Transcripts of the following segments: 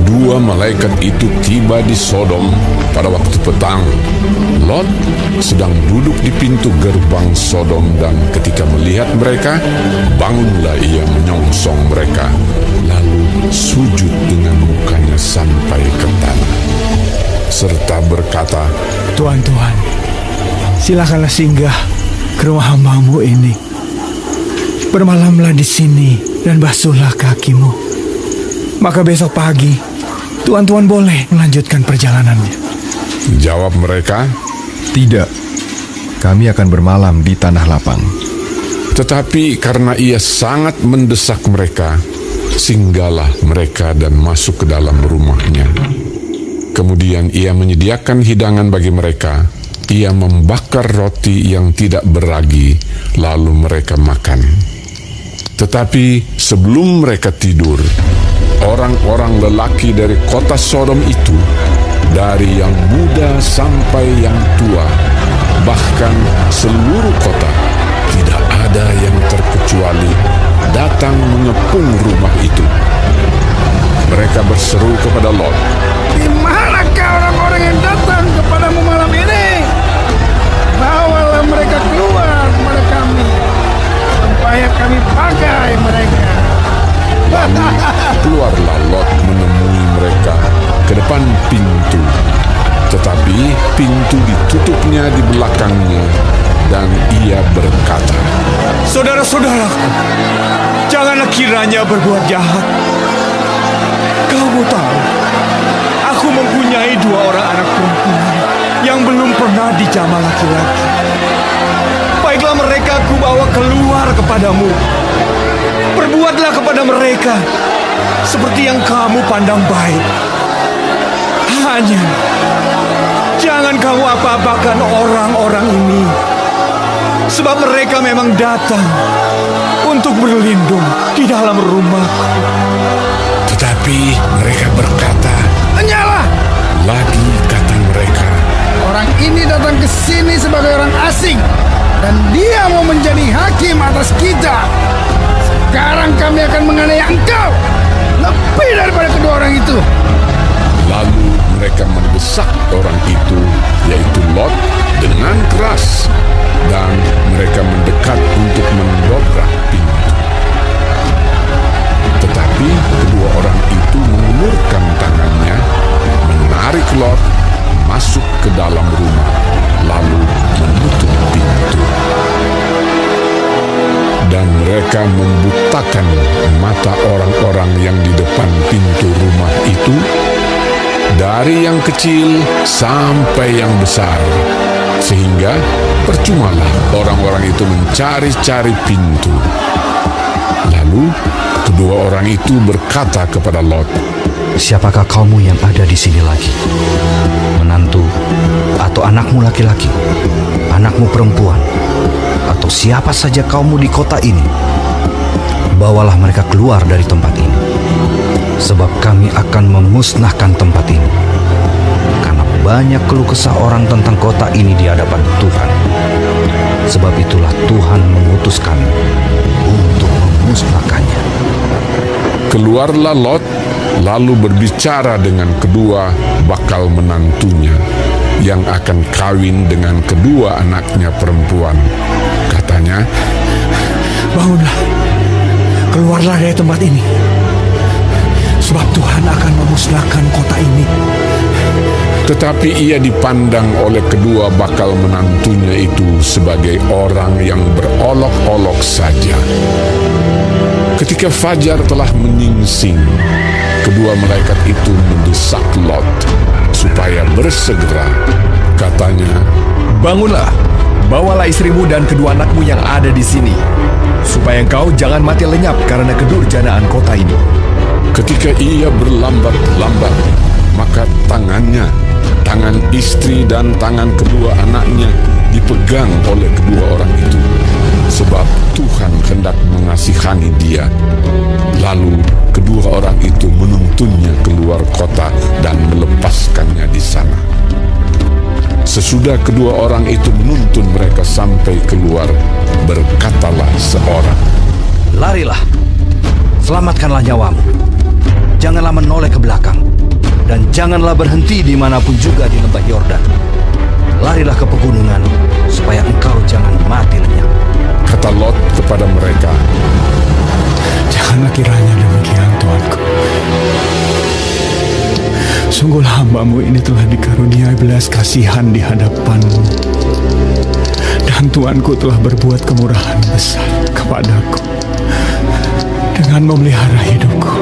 kedua malaikat itu tiba di Sodom pada waktu petang. Lot sedang duduk di pintu gerbang Sodom, dan ketika melihat mereka, bangunlah ia menyongsong mereka, lalu sujud dengan mukanya sampai ke tanah, serta berkata, Tuhan, silakanlah singgah ke rumah hamba-Mu ini. Bermalamlah di sini dan basuhlah kakimu. Maka besok pagi, tuan-tuan boleh melanjutkan perjalanannya. Jawab mereka, Tidak, kami akan bermalam di tanah lapang. tetapi karena ia sangat mendesak mereka, singgahlah mereka dan masuk ke dalam rumahnya. Kemudian ia menyediakan hidangan bagi mereka. Ia membakar roti yang tidak beragi, lalu mereka makan. Tetapi sebelum mereka tidur, orang-orang lelaki dari kota Sodom itu, dari yang muda sampai yang tua, bahkan seluruh kota, tidak ada yang terkecuali, datang mengepung rumah itu. Mereka berseru kepada Lot, Di manakah orang-orang yang datang kepadamu malam ini? Bawalah mereka keluar kepada kami, supaya kami pakai mereka. lalu keluarlah Lot menemui mereka ke depan pintu. Tetapi pintu ditutupnya di belakangnya, dan ia berkata, Saudara-saudaraku, janganlah kiranya berbuat jahat. Kamu tahu, aku mempunyai 2 orang anak perempuan yang belum pernah dijamah laki-laki. Baiklah mereka aku bawa keluar kepadamu. Perbuatlah kepada mereka seperti yang kamu pandang baik. Hanya jangan kamu apa-apakan orang-orang ini, sebab mereka memang datang untuk berlindung di dalam rumahku. tetapi mereka berkata, Hanyalah, lagi kata mereka, orang ini datang ke sini sebagai orang asing, dan dia mau menjadi hakim atas kita. Sekarang kami akan menganiaya engkau lebih daripada kedua orang itu. lalu mereka mendesak orang itu, yaitu Lot, dengan keras, dan mereka mendekat untuk mendobrak pintu. Tetapi kedua orang itu mengulurkan tangannya, menarik Lot masuk ke dalam rumah, lalu menutup pintu. Dan mereka membutakan mata orang-orang yang di depan pintu rumah itu, dari yang kecil sampai yang besar, sehingga percumalah orang-orang itu mencari-cari pintu. Lalu kedua orang itu berkata kepada Lot, Siapakah kamu yang ada di sini lagi? Menantu atau anakmu laki-laki, anakmu perempuan, atau siapa saja kamu di kota ini? Bawalah mereka keluar dari tempat ini, sebab kami akan memusnahkan tempat ini. Karena banyak keluh kesah orang tentang kota ini di hadapan Tuhan. Sebab itulah Tuhan mengutus kami untuk memusnahkannya. keluarlah Lot, lalu berbicara dengan kedua bakal menantunya yang akan kawin dengan kedua anaknya perempuan. Katanya, Bangunlah, keluarlah dari tempat ini, sebab Tuhan akan memusnahkan kota ini. tetapi ia dipandang oleh kedua bakal menantunya itu sebagai orang yang berolok-olok saja. Ketika fajar telah menyingsing, kedua malaikat itu mendesak Lot supaya bersegera. Katanya, Bangunlah, bawalah istrimu dan kedua anakmu yang ada di sini, supaya engkau jangan mati lenyap karena kedurjanaan kota ini. ketika ia berlambat-lambat, maka tangan istri dan tangan kedua anaknya dipegang oleh kedua orang itu, sebab Tuhan hendak mengasihani dia. Lalu kedua orang itu menuntunnya keluar kota dan melepaskannya di sana. Sesudah kedua orang itu menuntun mereka sampai keluar, berkatalah seorang, Larilah, selamatkanlah nyawamu. Janganlah menoleh ke belakang. Dan janganlah berhenti dimanapun juga di lembah Yordan. Larilah ke pegunungan, supaya engkau jangan mati lenyap. Kata Lot kepada mereka, Janganlah kiranya demikian, Tuanku. Sungguh hamba-Mu ini telah dikaruniai belas kasihan di hadapan-Mu. Dan Tuanku telah berbuat kemurahan besar kepadaku dengan memelihara hidupku.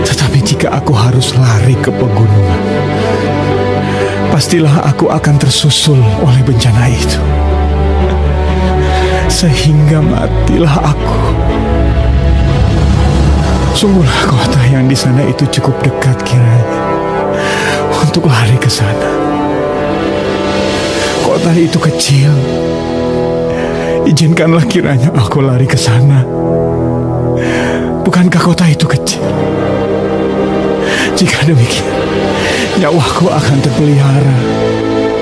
Tetapi jika aku harus lari ke pegunungan, pastilah aku akan tersusul oleh bencana itu, sehingga matilah aku. Sungguhlah kota yang di sana itu cukup dekat kiranya untuk lari ke sana. Kota itu kecil. Izinkanlah kiranya aku lari ke sana. Bukankah kota itu kecil? Jika demikian, nyawaku akan terpelihara.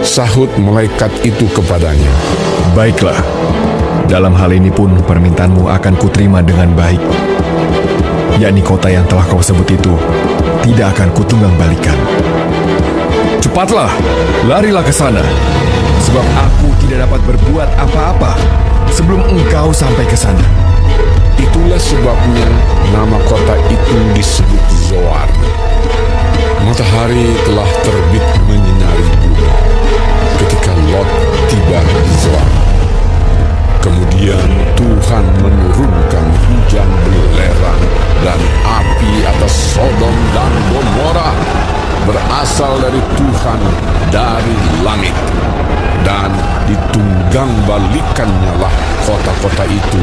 sahut malaikat itu kepadanya, Baiklah, dalam hal ini pun permintaanmu akan kuterima dengan baik. Yakni kota yang telah kau sebut itu tidak akan kutunggang balikan. Cepatlah, larilah ke sana, sebab aku tidak dapat berbuat apa-apa sebelum engkau sampai ke sana. Itulah sebabnya nama kota itu disebut Zoar. Matahari telah terbit menyinari bumi ketika Lot tiba di Zoar. Kemudian Tuhan menurunkan hujan belerang dan api atas Sodom dan Gomora, berasal dari Tuhan dari langit. Dan ditunggang balikannya lah kota-kota itu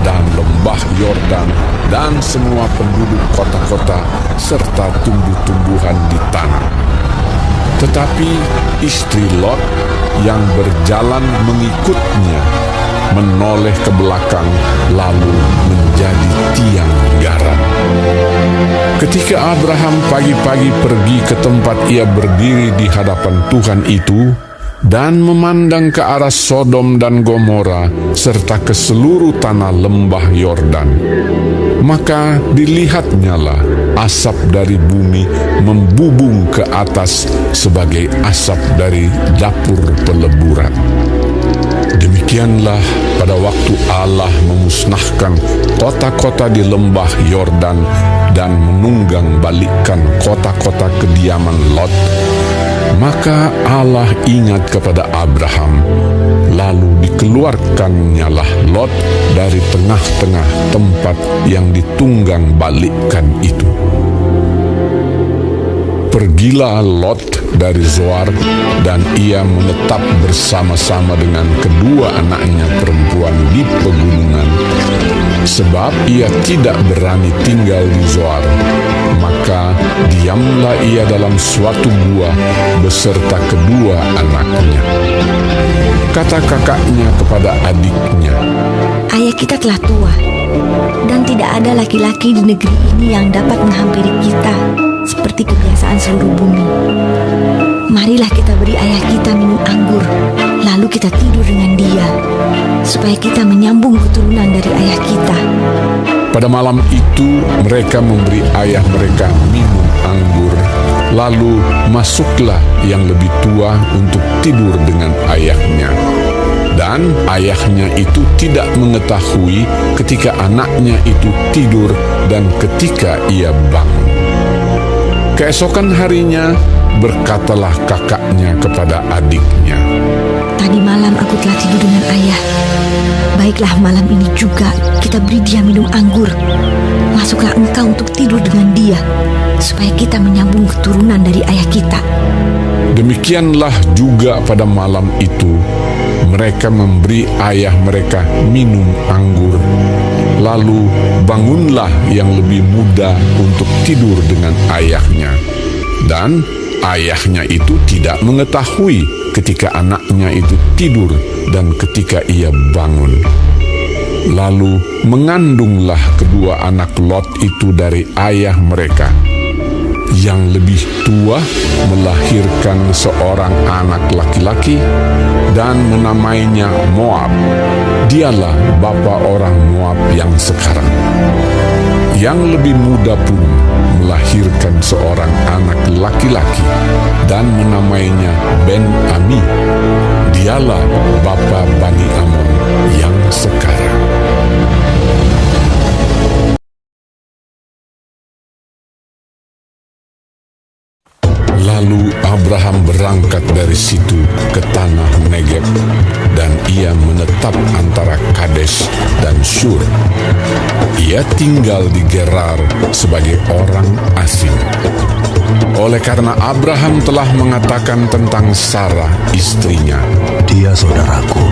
dan lembah Yordan dan semua penduduk kota-kota serta tumbuh-tumbuhan di tanah. Tetapi istri Lot yang berjalan mengikutnya menoleh ke belakang lalu menjadi tiang garam. Ketika Abraham pagi-pagi pergi ke tempat ia berdiri di hadapan Tuhan itu dan memandang ke arah Sodom dan Gomora serta ke seluruh tanah lembah Yordan, maka dilihatnyalah asap dari bumi membubung ke atas sebagai asap dari dapur peleburan. Demikianlah pada waktu Allah memusnahkan kota-kota di lembah Yordan dan menunggang balikkan kota-kota kediaman Lot, maka Allah ingat kepada Abraham, lalu dikeluarkannyalah Lot dari tengah-tengah tempat yang ditunggang balikkan itu. Pergilah Lot dari Zoar dan ia menetap bersama-sama dengan kedua anaknya perempuan di pegunungan, sebab ia tidak berani tinggal di Zoar. Maka diamlah ia dalam suatu gua beserta kedua anaknya. Kata kakaknya kepada adiknya, Ayah kita telah tua, dan tidak ada laki-laki di negeri ini yang dapat menghampiri kita seperti kebiasaan seluruh bumi. Marilah kita beri ayah kita minum anggur, lalu kita tidur dengan dia, supaya kita menyambung keturunan dari ayah kita. pada malam itu mereka memberi ayah mereka minum anggur. Lalu masuklah yang lebih tua untuk tidur dengan ayahnya. Dan ayahnya itu tidak mengetahui ketika anaknya itu tidur dan ketika ia bangun. Keesokan harinya berkatalah kakaknya kepada adiknya, Tadi malam aku telah tidur dengan ayah. Baiklah, malam ini juga kita beri dia minum anggur. Masuklah engkau untuk tidur dengan dia, supaya kita menyambung keturunan dari ayah kita. Demikianlah juga pada malam itu mereka memberi ayah mereka minum anggur. Lalu bangunlah yang lebih muda untuk tidur dengan ayahnya. Dan ayahnya itu tidak mengetahui ketika anaknya itu tidur dan ketika ia bangun. Lalu mengandunglah kedua anak Lot itu dari ayah mereka. Yang lebih tua melahirkan seorang anak laki-laki dan menamainya Moab. Dialah bapa orang Moab yang sekarang. Yang lebih muda pun melahirkan seorang anak laki-laki dan menamainya Ben-Ami. Dialah bapa Bani Amon yang sekarang. Lalu Abraham berangkat dari situ ke tanah Negeb, dan ia menetap antara Kades dan Shur. Ia tinggal di Gerar sebagai orang asing. Oleh karena Abraham telah mengatakan tentang Sarah istrinya, Dia saudaraku.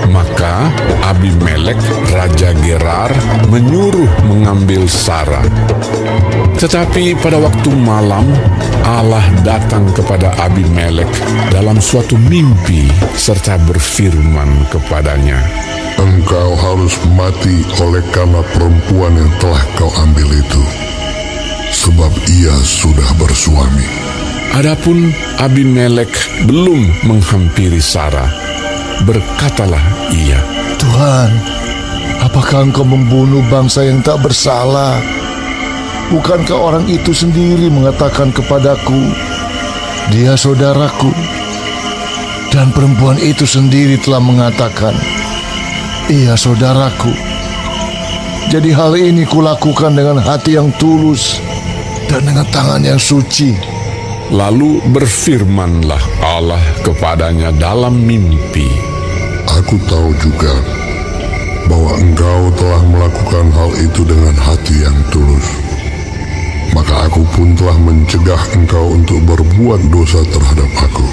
maka Abimelek raja Gerar menyuruh mengambil Sarah. Tetapi pada waktu malam Allah datang kepada Abimelek dalam suatu mimpi serta berfirman kepadanya, Engkau harus mati oleh karena perempuan yang telah kau ambil itu, sebab ia sudah bersuami. Adapun Abimelek belum menghampiri Sarah. Berkatalah ia, Tuhan, apakah engkau membunuh bangsa yang tak bersalah? Bukankah orang itu sendiri mengatakan kepadaku, dia saudaraku? Dan perempuan itu sendiri telah mengatakan, ia saudaraku. Jadi hal ini kulakukan dengan hati yang tulus dan dengan tangan yang suci. Lalu berfirmanlah Allah kepadanya dalam mimpi, Aku tahu juga bahwa engkau telah melakukan hal itu dengan hati yang tulus. Maka aku pun telah mencegah engkau untuk berbuat dosa terhadap aku.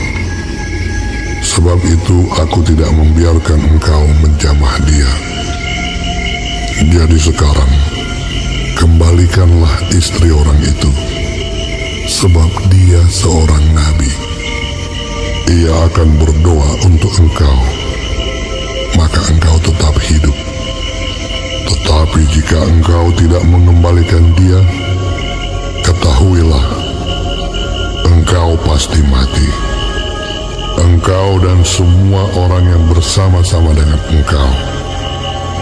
Sebab itu aku tidak membiarkan engkau menjamah dia. Jadi sekarang, kembalikanlah istri orang itu, sebab dia seorang nabi. Ia akan berdoa untuk engkau, maka engkau tetap hidup. Tetapi jika engkau tidak mengembalikan dia, ketahuilah, engkau pasti mati. Engkau dan semua orang yang bersama-sama dengan engkau.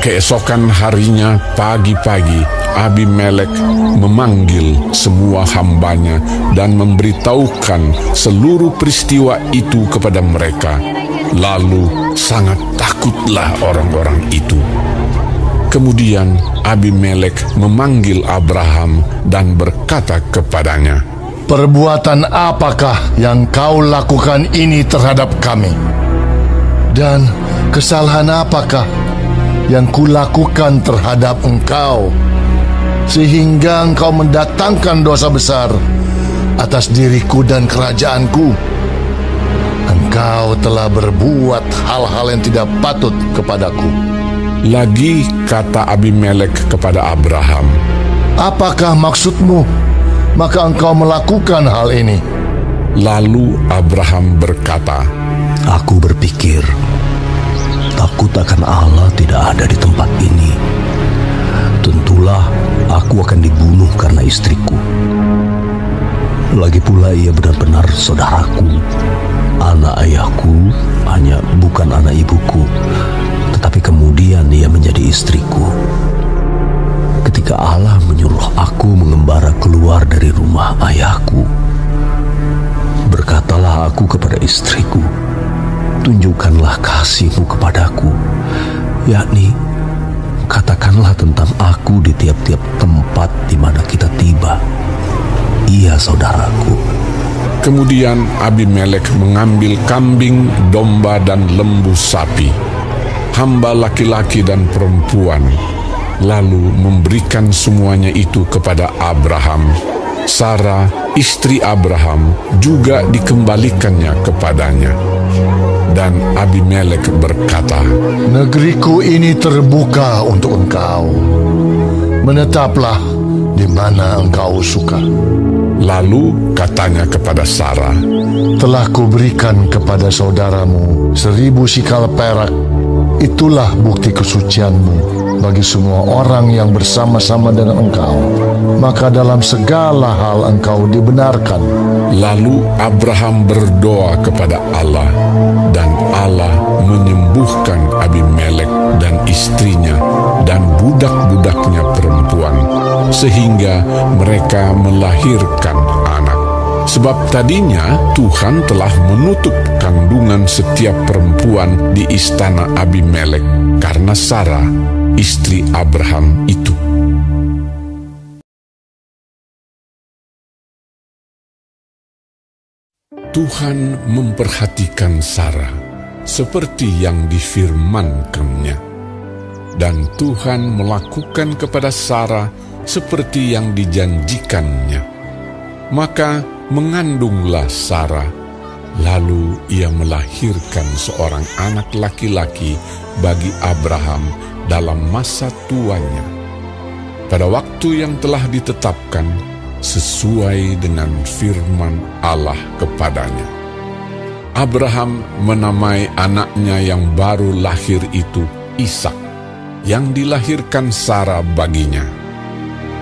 Keesokan harinya pagi-pagi Abimelek memanggil semua hambanya dan memberitahukan seluruh peristiwa itu kepada mereka. Lalu sangat takutlah orang-orang itu. Kemudian Abimelek memanggil Abraham dan berkata kepadanya, Perbuatan apakah yang kau lakukan ini terhadap kami? Dan kesalahan apakah yang kulakukan terhadap engkau, sehingga engkau mendatangkan dosa besar atas diriku dan kerajaanku? Engkau telah berbuat hal-hal yang tidak patut kepadaku. Lagi kata Abimelek kepada Abraham, Apakah maksudmu? Maka engkau melakukan hal ini. Lalu Abraham berkata, Aku berpikir, takut akan Allah tidak ada di tempat ini. Tentulah aku akan dibunuh karena istriku. Lagi pula ia benar-benar saudaraku. Anak ayahku hanya bukan anak ibuku, tetapi kemudian ia menjadi istriku. Ketika Allah menyuruh aku mengembara keluar dari rumah ayahku, berkatalah aku kepada istriku, tunjukkanlah kasihmu kepadaku, yakni katakanlah tentang aku di tiap-tiap tempat di mana kita tiba. Ia saudaraku. Kemudian Abimelek mengambil kambing, domba, dan lembu sapi, hamba laki-laki dan perempuan, lalu memberikan semuanya itu kepada Abraham. Sarah, istri Abraham, juga dikembalikannya kepadanya. Dan Abimelek berkata, Negeriku ini terbuka untuk engkau. Menetaplah di mana engkau suka. Lalu katanya kepada Sarah, Telah kuberikan kepada saudaramu 1000 sikal perak. Itulah bukti kesucianmu bagi semua orang yang bersama-sama dengan engkau. Maka dalam segala hal engkau dibenarkan. Lalu Abraham berdoa kepada Allah, dan Allah menyembuhkan Abimelek dan istrinya dan budak-budaknya perempuan, sehingga mereka melahirkan anak. Sebab tadinya Tuhan telah menutup kandungan setiap perempuan di istana Abimelek karena Sarah, istri Abraham itu. Tuhan memperhatikan Sarah seperti yang difirmankannya, dan Tuhan melakukan kepada Sarah seperti yang dijanjikannya. Maka mengandunglah Sarah, lalu ia melahirkan seorang anak laki-laki bagi Abraham dalam masa tuanya, pada waktu yang telah ditetapkan sesuai dengan firman Allah kepadanya. Abraham menamai anaknya yang baru lahir itu Ishak, yang dilahirkan Sarah baginya.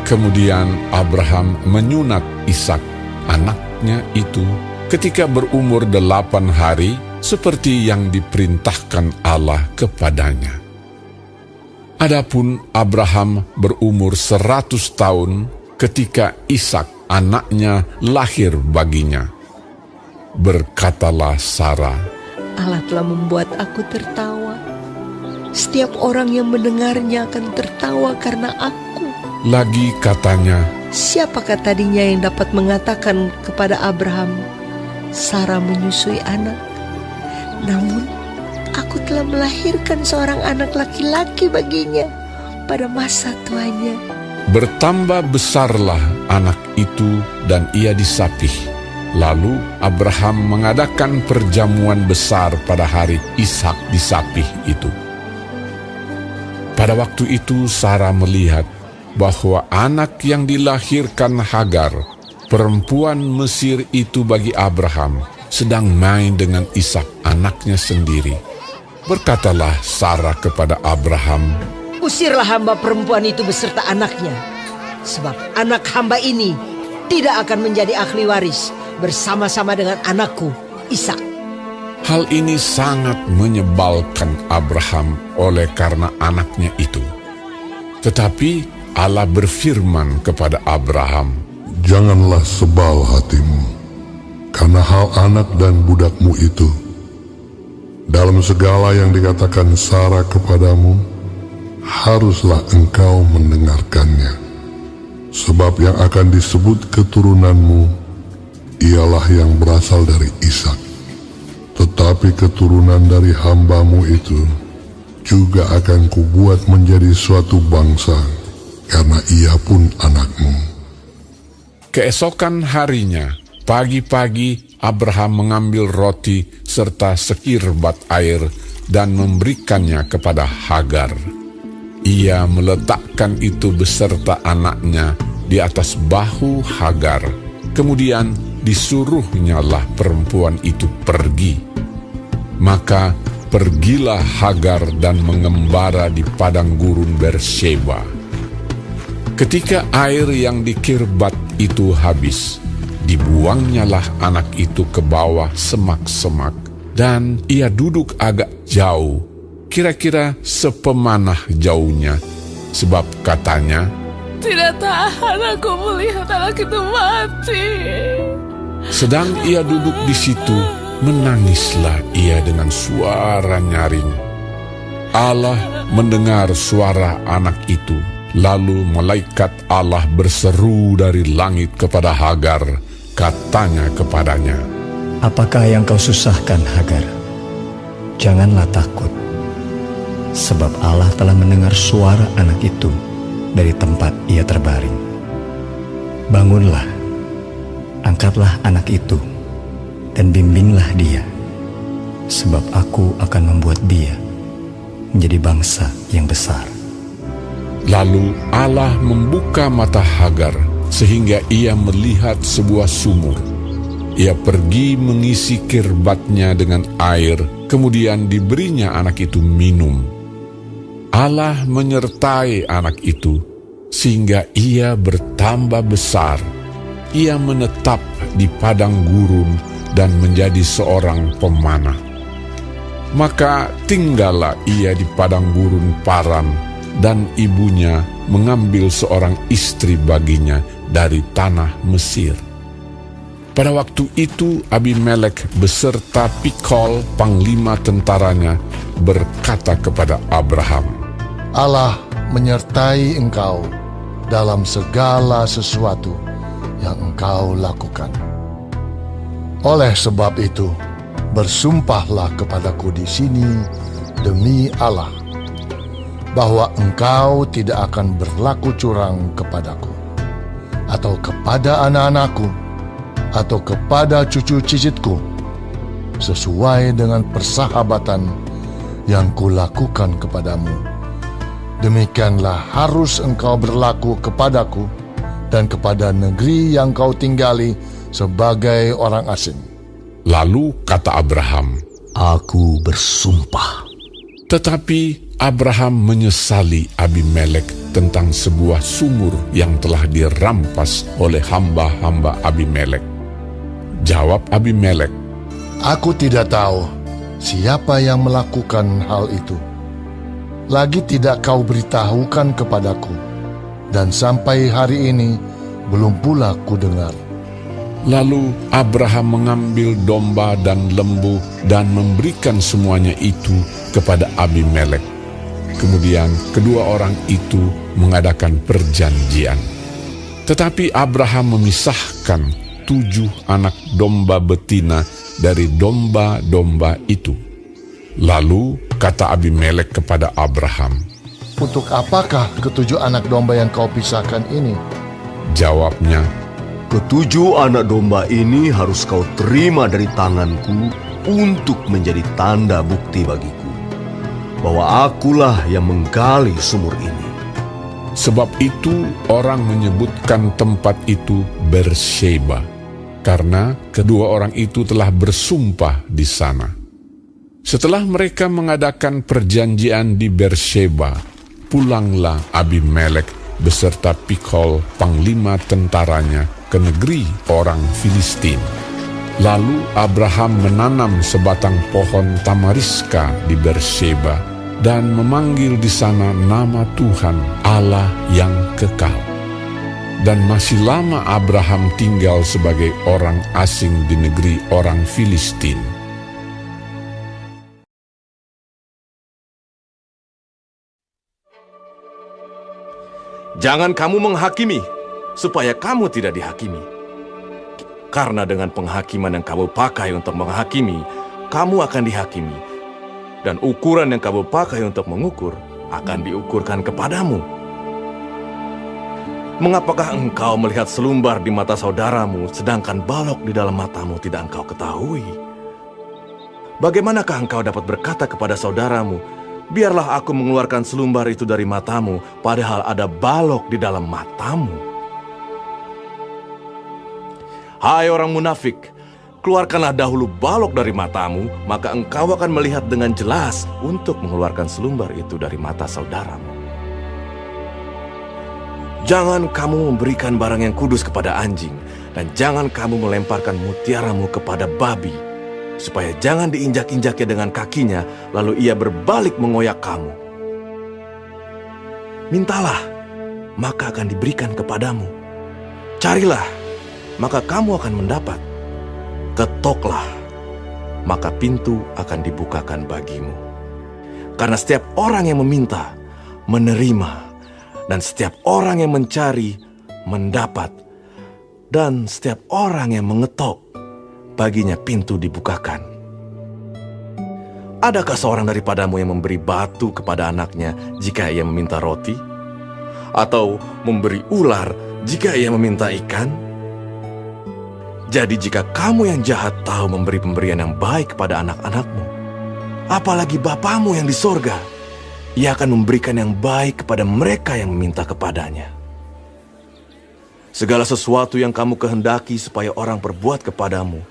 Kemudian Abraham menyunat Ishak, anaknya itu, ketika berumur 8 hari, seperti yang diperintahkan Allah kepadanya. Adapun Abraham berumur 100 tahun ketika Ishak, anaknya, lahir baginya. Berkatalah Sarah, Allah telah membuat aku tertawa. Setiap orang yang mendengarnya akan tertawa karena aku. Lagi katanya, Siapakah tadinya yang dapat mengatakan kepada Abraham, Sarah menyusui anak? Namun, aku telah melahirkan seorang anak laki-laki baginya pada masa tuanya. bertambah besarlah anak itu dan ia disapih. Lalu Abraham mengadakan perjamuan besar pada hari Ishak disapih itu. Pada waktu itu Sarah melihat bahwa anak yang dilahirkan Hagar, perempuan Mesir itu bagi Abraham, sedang main dengan Ishak anaknya sendiri. Berkatalah Sarah kepada Abraham, Usirlah hamba perempuan itu beserta anaknya, sebab anak hamba ini tidak akan menjadi ahli waris bersama-sama dengan anakku Ishak. hal ini sangat menyebalkan Abraham oleh karena anaknya itu. Tetapi Allah berfirman kepada Abraham, Janganlah sebal hatimu, karena hal anak dan budakmu itu. Dalam segala yang dikatakan Sarah kepadamu, haruslah engkau mendengarkannya. Sebab yang akan disebut keturunanmu, ialah yang berasal dari Ishak. Tetapi keturunan dari hambamu itu juga akan kubuat menjadi suatu bangsa, karena ia pun anakmu. Keesokan harinya, pagi-pagi Abraham mengambil roti serta sekirbat air dan memberikannya kepada Hagar. Ia meletakkan itu beserta anaknya di atas bahu Hagar. Kemudian disuruhnyalah perempuan itu pergi. Maka pergilah Hagar dan mengembara di padang gurun Beersheba. Ketika air yang dikirbat itu habis, dibuangnyalah anak itu ke bawah semak-semak, dan ia duduk agak jauh, kira-kira sepemanah jauhnya, sebab katanya, Tidak tahan aku melihat anak itu mati. sedang ia duduk di situ, menangislah ia dengan suara nyaring. Allah mendengar suara anak itu. Lalu malaikat Allah berseru dari langit kepada Hagar, katanya kepadanya, Apakah yang kau susahkan, Hagar? Janganlah takut, sebab Allah telah mendengar suara anak itu dari tempat ia terbaring. Bangunlah, angkatlah anak itu, dan bimbinglah dia, sebab aku akan membuat dia menjadi bangsa yang besar. Lalu Allah membuka mata Hagar, sehingga ia melihat sebuah sumur. Ia pergi mengisi kirbatnya dengan air, kemudian diberinya anak itu minum. Allah menyertai anak itu, sehingga ia bertambah besar. Ia menetap di padang gurun dan menjadi seorang pemanah. Maka tinggallah ia di padang gurun Paran, dan ibunya mengambil seorang istri baginya dari tanah Mesir. Pada waktu itu Abimelek beserta Pikol, panglima tentaranya, berkata kepada Abraham, Allah menyertai engkau dalam segala sesuatu yang engkau lakukan. Oleh sebab itu, bersumpahlah kepadaku di sini demi Allah, bahwa engkau tidak akan berlaku curang kepadaku, atau kepada anak-anakku, atau kepada cucu cicitku, sesuai dengan persahabatan yang kulakukan kepadamu. Demikianlah harus engkau berlaku kepadaku dan kepada negeri yang kau tinggali sebagai orang asing. Lalu kata Abraham, Aku bersumpah. tetapi Abraham menyesali Abimelek tentang sebuah sumur yang telah dirampas oleh hamba-hamba Abimelek. Jawab Abimelek, Aku tidak tahu siapa yang melakukan hal itu. Lagi tidak kau beritahukan kepadaku, dan sampai hari ini belum pula ku dengar. Lalu Abraham mengambil domba dan lembu dan memberikan semuanya itu kepada Abimelek. Kemudian kedua orang itu mengadakan perjanjian. Tetapi Abraham memisahkan 7 anak domba betina dari domba-domba itu. Lalu kata Abimelek kepada Abraham, Untuk apakah ke-7 anak domba yang kau pisahkan ini? Jawabnya, Ke-7 anak domba ini harus kau terima dari tanganku untuk menjadi tanda bukti bagiku bahwa akulah yang menggali sumur ini. sebab itu orang menyebutkan tempat itu Bersheba, karena kedua orang itu telah bersumpah di sana. Setelah mereka mengadakan perjanjian di Bersheba, pulanglah Abimelek beserta Pikol, panglima tentaranya, ke negeri orang Filistin. Lalu Abraham menanam sebatang pohon tamariska di Bersheba dan memanggil di sana nama Tuhan, Allah yang kekal. Dan masih lama Abraham tinggal sebagai orang asing di negeri orang Filistin. Jangan kamu menghakimi, supaya kamu tidak dihakimi. Karena dengan penghakiman yang kamu pakai untuk menghakimi, kamu akan dihakimi. Dan ukuran yang kamu pakai untuk mengukur, akan diukurkan kepadamu. Mengapakah engkau melihat selumbar di mata saudaramu, sedangkan balok di dalam matamu tidak engkau ketahui? Bagaimanakah engkau dapat berkata kepada saudaramu, biarlah aku mengeluarkan selumbar itu dari matamu, padahal ada balok di dalam matamu? Hai orang munafik, keluarkanlah dahulu balok dari matamu, maka engkau akan melihat dengan jelas untuk mengeluarkan selumbar itu dari mata saudaramu. Jangan kamu memberikan barang yang kudus kepada anjing, dan jangan kamu melemparkan mutiaramu kepada babi, supaya jangan diinjak-injaknya dengan kakinya, lalu ia berbalik mengoyak kamu. Mintalah, maka akan diberikan kepadamu. Carilah, maka kamu akan mendapat. Ketoklah, maka pintu akan dibukakan bagimu. Karena setiap orang yang meminta, menerima, dan setiap orang yang mencari, mendapat, dan setiap orang yang mengetok, baginya pintu dibukakan. Adakah seorang daripadamu yang memberi batu kepada anaknya jika ia meminta roti? Atau memberi ular jika ia meminta ikan? Jadi jika kamu yang jahat tahu memberi pemberian yang baik kepada anak-anakmu, apalagi Bapamu yang di sorga, Ia akan memberikan yang baik kepada mereka yang meminta kepadanya. Segala sesuatu yang kamu kehendaki supaya orang perbuat kepadamu,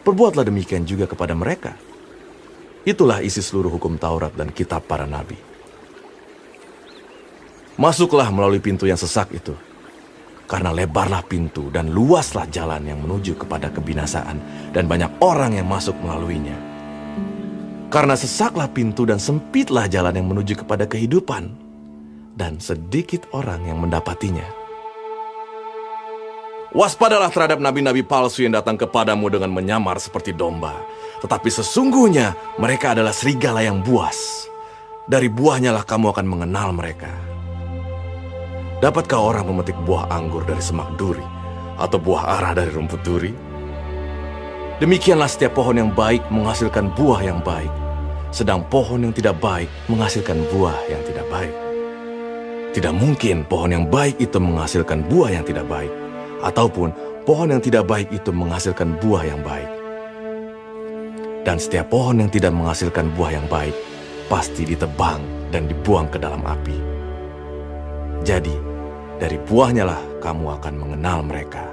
perbuatlah demikian juga kepada mereka. Itulah isi seluruh hukum Taurat dan kitab para nabi. Masuklah melalui pintu yang sesak itu, karena lebarlah pintu dan luaslah jalan yang menuju kepada kebinasaan, dan banyak orang yang masuk melaluinya. Karena sesaklah pintu dan sempitlah jalan yang menuju kepada kehidupan, dan sedikit orang yang mendapatinya. Waspadalah terhadap nabi-nabi palsu yang datang kepadamu dengan menyamar seperti domba, tetapi sesungguhnya mereka adalah serigala yang buas. Dari buahnya lah kamu akan mengenal mereka. Dapatkah orang memetik buah anggur dari semak duri, atau buah ara dari rumput duri? Demikianlah setiap pohon yang baik menghasilkan buah yang baik, sedang pohon yang tidak baik menghasilkan buah yang tidak baik. Tidak mungkin pohon yang baik itu menghasilkan buah yang tidak baik, ataupun pohon yang tidak baik itu menghasilkan buah yang baik. Dan setiap pohon yang tidak menghasilkan buah yang baik pasti ditebang dan dibuang ke dalam api. Jadi, dari buahnya lah kamu akan mengenal mereka.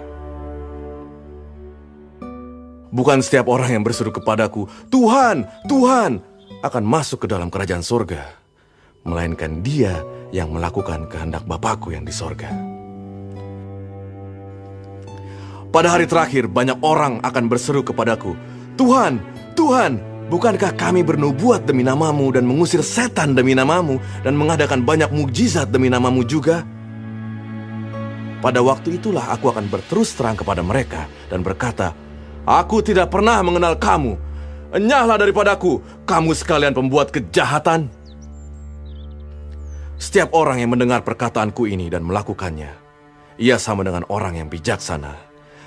Bukan setiap orang yang berseru kepadaku, Tuhan, Tuhan, akan masuk ke dalam kerajaan sorga, melainkan dia yang melakukan kehendak Bapakku yang di sorga. Pada hari terakhir, banyak orang akan berseru kepadaku, Tuhan, Tuhan, bukankah kami bernubuat demi namamu dan mengusir setan demi namamu dan mengadakan banyak mukjizat demi namamu juga? Pada waktu itulah aku akan berterus terang kepada mereka dan berkata, Aku tidak pernah mengenal kamu. Enyahlah daripadaku, kamu sekalian pembuat kejahatan. Setiap orang yang mendengar perkataanku ini dan melakukannya, ia sama dengan orang yang bijaksana,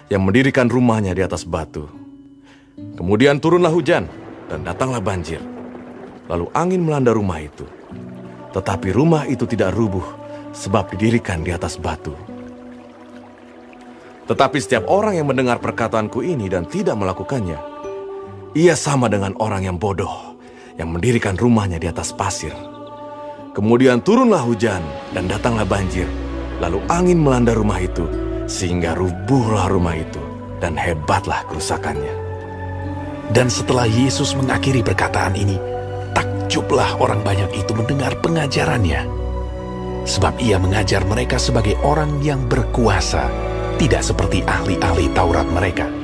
yang mendirikan rumahnya di atas batu. Kemudian turunlah hujan, dan datanglah banjir. Lalu angin melanda rumah itu. Tetapi rumah itu tidak rubuh, sebab didirikan di atas batu. Tetapi setiap orang yang mendengar perkataanku ini dan tidak melakukannya, ia sama dengan orang yang bodoh, yang mendirikan rumahnya di atas pasir. Kemudian turunlah hujan dan datanglah banjir, lalu angin melanda rumah itu, sehingga rubuhlah rumah itu, dan hebatlah kerusakannya. Dan setelah Yesus mengakhiri perkataan ini, takjublah orang banyak itu mendengar pengajarannya. Sebab ia mengajar mereka sebagai orang yang berkuasa, tidak seperti ahli-ahli Taurat mereka.